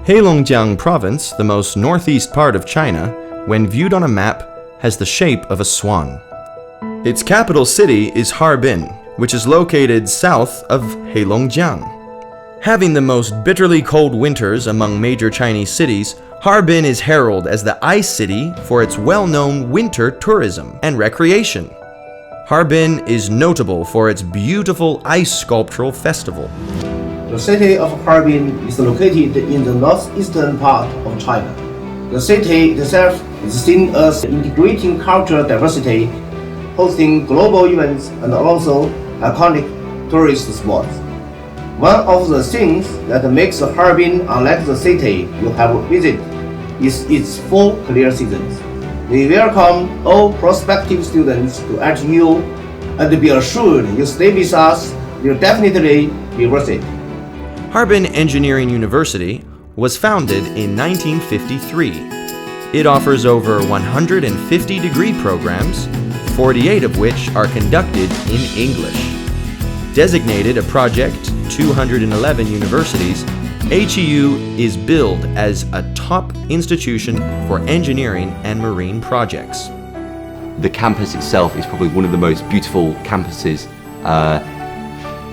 Heilongjiang Province, the most northeast part of China, when viewed on a map, has the shape of a swan. Its capital city is Harbin, which is located south of Heilongjiang. Having the most bitterly cold winters among major Chinese cities, Harbin is heralded as the ice city for its well-known winter tourism and recreation. Harbin is notable for its beautiful ice sculptural festival. The city of Harbin is located in the northeastern part of China. The city itself is seen as integrating cultural diversity, hosting global events and also iconic tourist spots. One of the things that makes Harbin unlike the city you have visited is its 4 clear seasons. We welcome all prospective students to HU and be assured you stay with us will definitely be worth it. Harbin Engineering University was founded in 1953. It offers over 150 degree programs, 48 of which are conducted in English. Designated a Project 211 universities, HEU is billed as a top institution for engineering and marine projects. The campus itself is probably one of the most beautiful campuses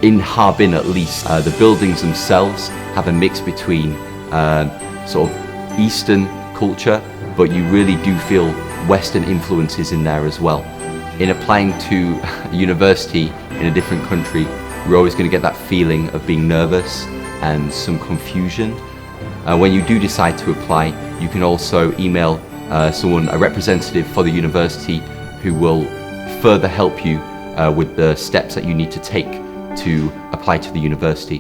in Harbin, at least. The buildings themselves have a mix between sort of Eastern culture, but you really do feel Western influences in there as well. In applying to a university in a different country, we're always going to get that feeling of being nervous and some confusion. When you do decide to apply, you can also email a representative for the university who will further help you with the steps that you need to take to apply to the university.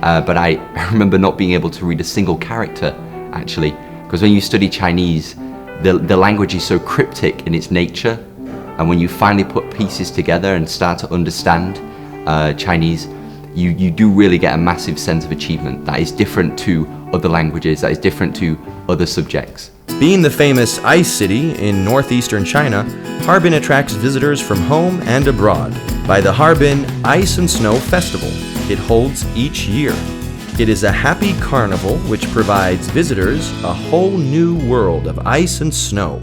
But I remember not being able to read a single character, actually, because when you study Chinese, the language is so cryptic in its nature, and when you finally put pieces together and start to understand Chinese, you do really get a massive sense of achievement that is different to other languages, that is different to other subjects. Being the famous ice city in northeastern China, Harbin attracts visitors from home and abroad by the Harbin Ice and Snow Festival it holds each year. It is a happy carnival which provides visitors a whole new world of ice and snow.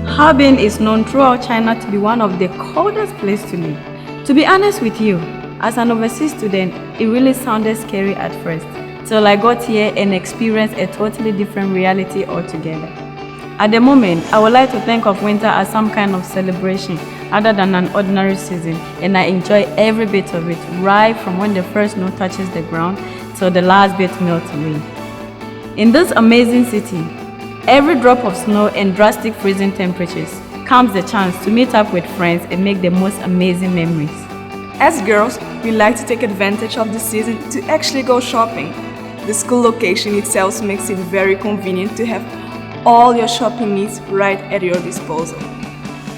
Harbin is known throughout China to be one of the coldest places to live. To be honest with you, as an overseas student, it really sounded scary at first, till I got here and experienced a totally different reality altogether. At the moment, I would like to think of winter as some kind of celebration other than an ordinary season, and I enjoy every bit of it, right from when the first snow touches the ground till the last bit melts away. In this amazing city, every drop of snow and drastic freezing temperatures comes the chance to meet up with friends and make the most amazing memories. As girls, we like to take advantage of the season to actually go shopping. The school location itself makes it very convenient to have all your shopping needs right at your disposal.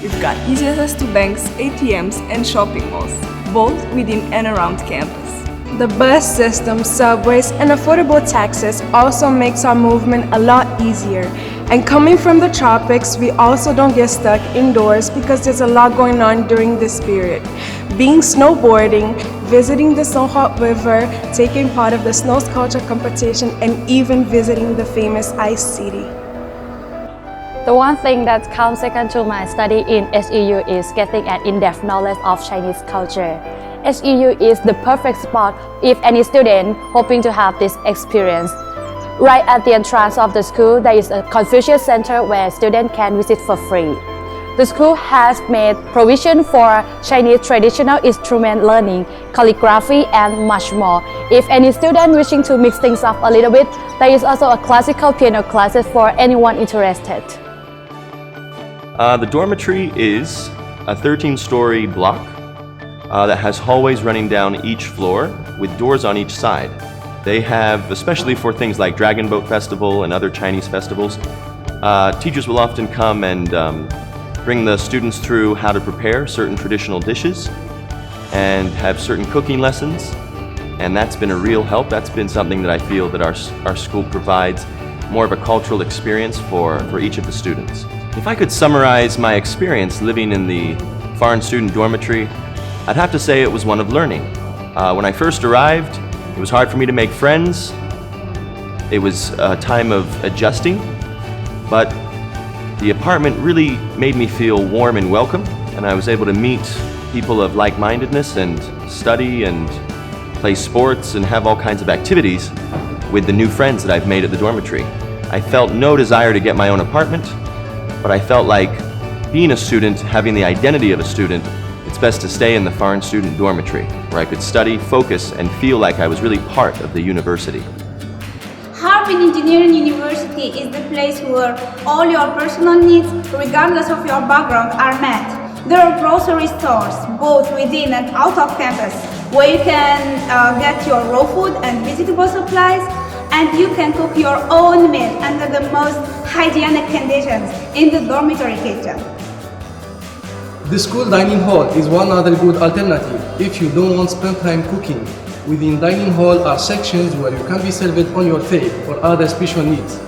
We've got easy access to banks, ATMs, and shopping malls, both within and around campus. The bus system, subways, and affordable taxis also makes our movement a lot easier. And coming from the tropics, we also don't get stuck indoors because there's a lot going on during this period. Being snowboarding, visiting the Songhe River, taking part of the snow sculpture competition, and even visiting the famous Ice City. The one thing that comes second to my study in SEU is getting an in-depth knowledge of Chinese culture. SEU is the perfect spot if any student hoping to have this experience. Right at the entrance of the school, there is a Confucius Center where students can visit for free. The school has made provision for Chinese traditional instrument learning, calligraphy, and much more. If any student wishing to mix things up a little bit, there is also a classical piano classes for anyone interested. The dormitory is a 13-story block that has hallways running down each floor with doors on each side. They have, especially for things like Dragon Boat Festival and other Chinese festivals, teachers will often come and bring the students through how to prepare certain traditional dishes and have certain cooking lessons, and that's been a real help. That's been something that I feel that our school provides more of a cultural experience for each of the students. If I could summarize my experience living in the foreign student dormitory, I'd have to say it was one of learning. When I first arrived, it was hard for me to make friends. It was a time of adjusting, but the apartment really made me feel warm and welcome, and I was able to meet people of like-mindedness and study and play sports and have all kinds of activities with the new friends that I've made at the dormitory. I felt no desire to get my own apartment, but I felt like being a student, having the identity of a student, it's best to stay in the foreign student dormitory, where I could study, focus, and feel like I was really part of the university. Harbin Engineering University is the place where all your personal needs, regardless of your background, are met. There are grocery stores, both within and out of campus, where you can get your raw food and vegetable supplies, and you can cook your own meal under the most hygienic conditions in the dormitory kitchen. The school dining hall is one other good alternative if you don't want to spend time cooking. Within dining hall are sections where you can be served on your tray or other special needs.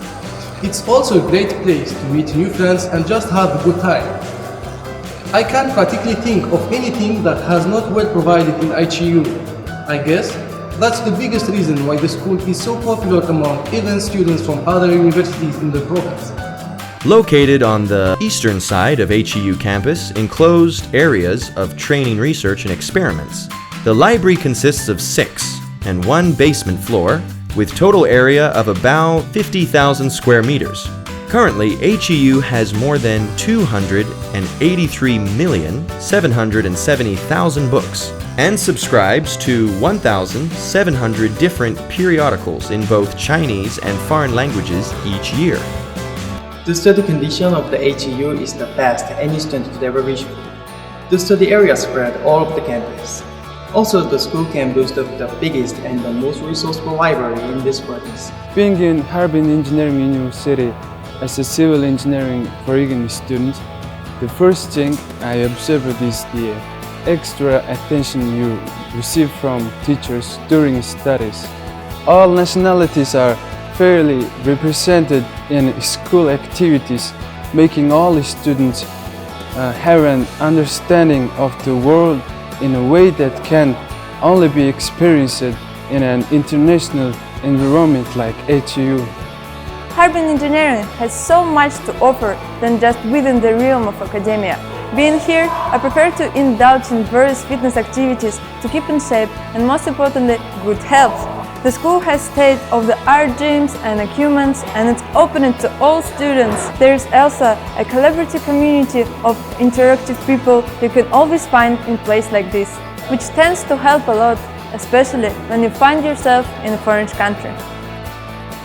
It's also a great place to meet new friends and just have a good time. I can't practically think of anything that has not well provided in HEU. I guess that's the biggest reason why the school is so popular among even students from other universities in the province. Located on the eastern side of HEU campus, enclosed areas of training, research, and experiments. The library consists of 6 and 1 basement floor with total area of about 50,000 square meters. Currently, HEU has more than 283,770,000 books and subscribes to 1,700 different periodicals in both Chinese and foreign languages each year. The study condition of the HEU is the best any student could ever wish for. The study area spread all over the campus. Also, the school can boast of the biggest and the most resourceful library in this province. Being in Harbin Engineering University as a civil engineering foreign student, the first thing I observed is the extra attention you receive from teachers during studies. All nationalities are fairly represented in school activities, making all students have an understanding of the world in a way that can only be experienced in an international environment like HEU. Harbin Engineering has so much to offer than just within the realm of academia. Being here, I prefer to indulge in various fitness activities to keep in shape and, most importantly, good health. The school has state-of-the-art gyms and equipment, and it's open to all students. There is also a collaborative community of interactive people you can always find in a place like this, which tends to help a lot, especially when you find yourself in a foreign country.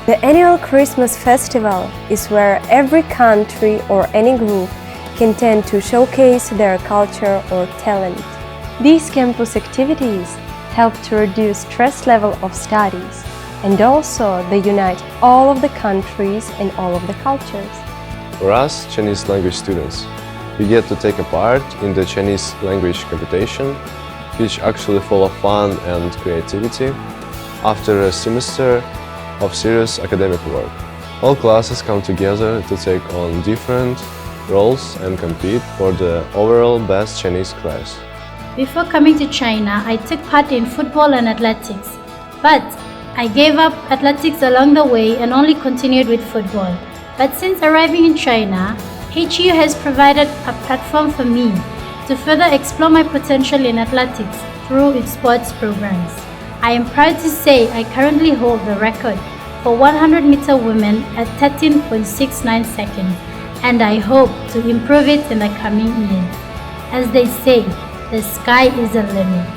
The annual Christmas festival is where every country or any group can tend to showcase their culture or talent. These campus activities help to reduce stress level of studies, and also they unite all of the countries and all of the cultures. For us, Chinese language students, we get to take a part in the Chinese language competition, which actually full of fun and creativity after a semester of serious academic work. All classes come together to take on different roles and compete for the overall best Chinese class. Before coming to China, I took part in football and athletics, but I gave up athletics along the way and only continued with football. But since arriving in China, HEU has provided a platform for me to further explore my potential in athletics through its sports programs. I am proud to say I currently hold the record for 100-meter women at 13.69 seconds, and I hope to improve it in the coming years. As they say, the sky is the limit.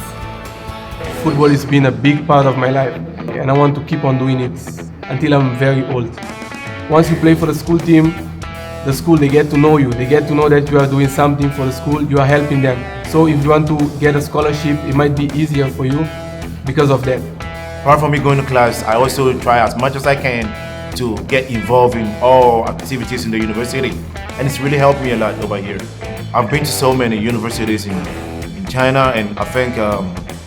Football has been a big part of my life, and I want to keep on doing it until I'm very old. Once you play for the school team, they get to know you. They get to know that you are doing something for the school, you are helping them. So if you want to get a scholarship, it might be easier for you because of that. Apart from me going to class, I also try as much as I can to get involved in all activities in the university, and it's really helped me a lot over here. I've been to so many universities in China, and I think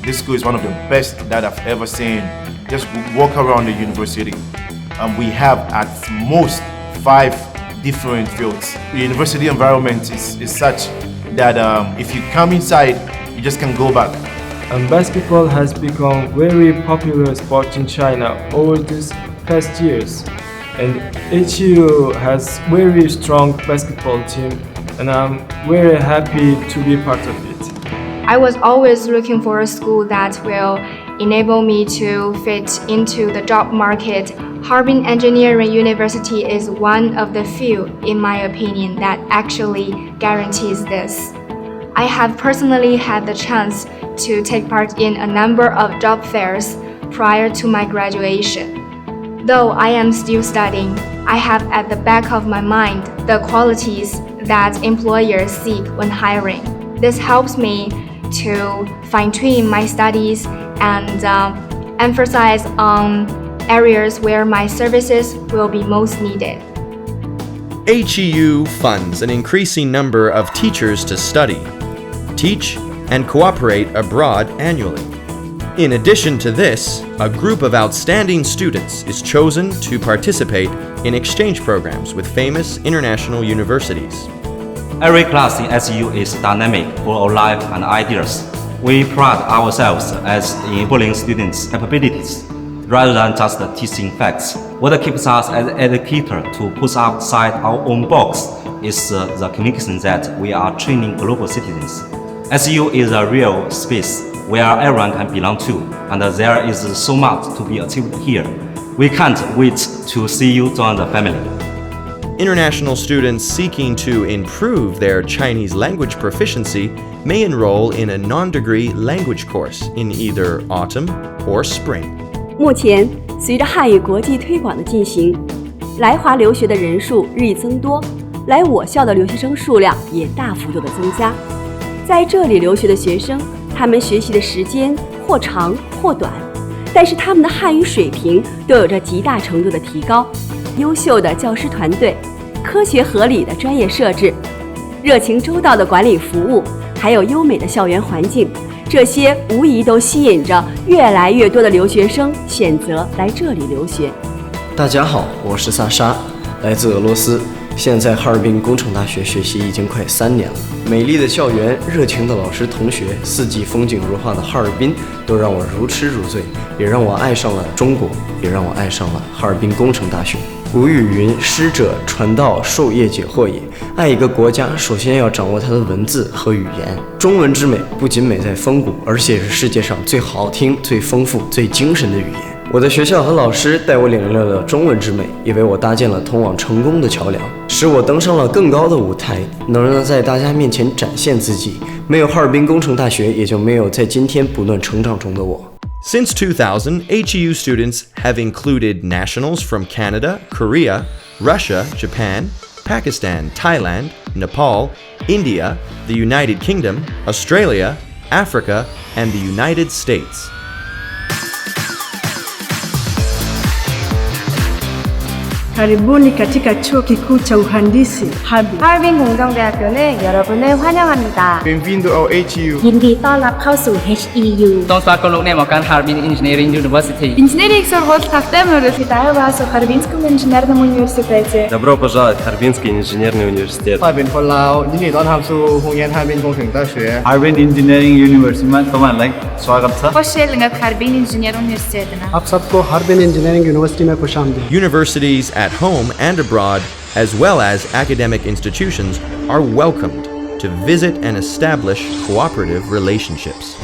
this school is one of the best that I've ever seen. Just walk around the university, and we have at most 5 different fields. The university environment is such that if you come inside, you just can't go back. And basketball has become very popular sport in China over this past years. And HEU has very strong basketball team, and I'm very happy to be part of it. I was always looking for a school that will enable me to fit into the job market. Harbin Engineering University is one of the few, in my opinion, that actually guarantees this. I have personally had the chance to take part in a number of job fairs prior to my graduation. Though I am still studying, I have at the back of my mind the qualities that employers seek when hiring. This helps me to fine-tune my studies and emphasize on areas where my services will be most needed. HEU funds an increasing number of teachers to study, teach, and cooperate abroad annually. In addition to this, a group of outstanding students is chosen to participate in exchange programs with famous international universities. Every class in SEU is dynamic, full of life and ideas. We pride ourselves as enabling students' capabilities rather than just teaching facts. What keeps us as educators to push outside our own box is the conviction that we are training global citizens. SEU is a real space where everyone can belong to, and there is so much to be achieved here. We can't wait to see you join the family. International students seeking to improve their Chinese language proficiency may enroll in a non-degree language course in either autumn or spring. 目前，随着汉语国际推广的进行，来华留学的人数日益增多，来我校的留学生数量也大幅度的增加。在这里留学的学生，他们学习的时间或长或短，但是他们的汉语水平都有着极大程度的提高。优秀的教师团队，科学合理的专业设置，热情周到的管理服务，还有优美的校园环境，这些无疑都吸引着越来越多的留学生选择来这里留学。大家好，我是萨沙，来自俄罗斯，现在哈尔滨工程大学学习已经快3年了。美丽的校园、热情的老师同学、四季风景如画的哈尔滨，都让我如痴如醉，也让我爱上了中国，也让我爱上了哈尔滨工程大学。古语云：“师者，传道授业解惑也。”爱一个国家，首先要掌握它的文字和语言。中文之美不仅美在风骨，而且是世界上最好听、最丰富、最精神的语言。我的学校和老师带我领略了中文之美，也为我搭建了通往成功的桥梁，使我登上了更高的舞台，能让在大家面前展现自己。没有哈尔滨工程大学，也就没有在今天不断成长中的我。Since 2000, HEU students have included nationals from Canada, Korea, Russia, Japan, Pakistan, Thailand, Nepal, India, the United Kingdom, Australia, Africa, and the United States. Karibuni katika chuo kikuu cha uhandisi Harbin. Harbin 공정대학교는 여러분을 환영합니다. Bienvenido ao HEU. ยินดีต้อนรับเข้าสู่ HEU. សូមស្វាគមន៍លោកអ្នកមកកាន់ Harbin Engineering University. Инженерия Эксорвот-Хавтемнер. Витаю вас в Харбинском инженерном университете. Добро пожаловать в Харбинский инженерный университет. ข้าเป็นคนลาวยินดีต้อนรับสู่โรงเรียน Harbin 工程大学 Harbin Engineering University में तुम्हारा स्वागत है. Hoş geldiniz Harbin İnженер Üniversitesi'ne. आप सबको Harbin Engineering University में खुशामदीद. Universities at home and abroad, as well as academic institutions, are welcomed to visit and establish cooperative relationships.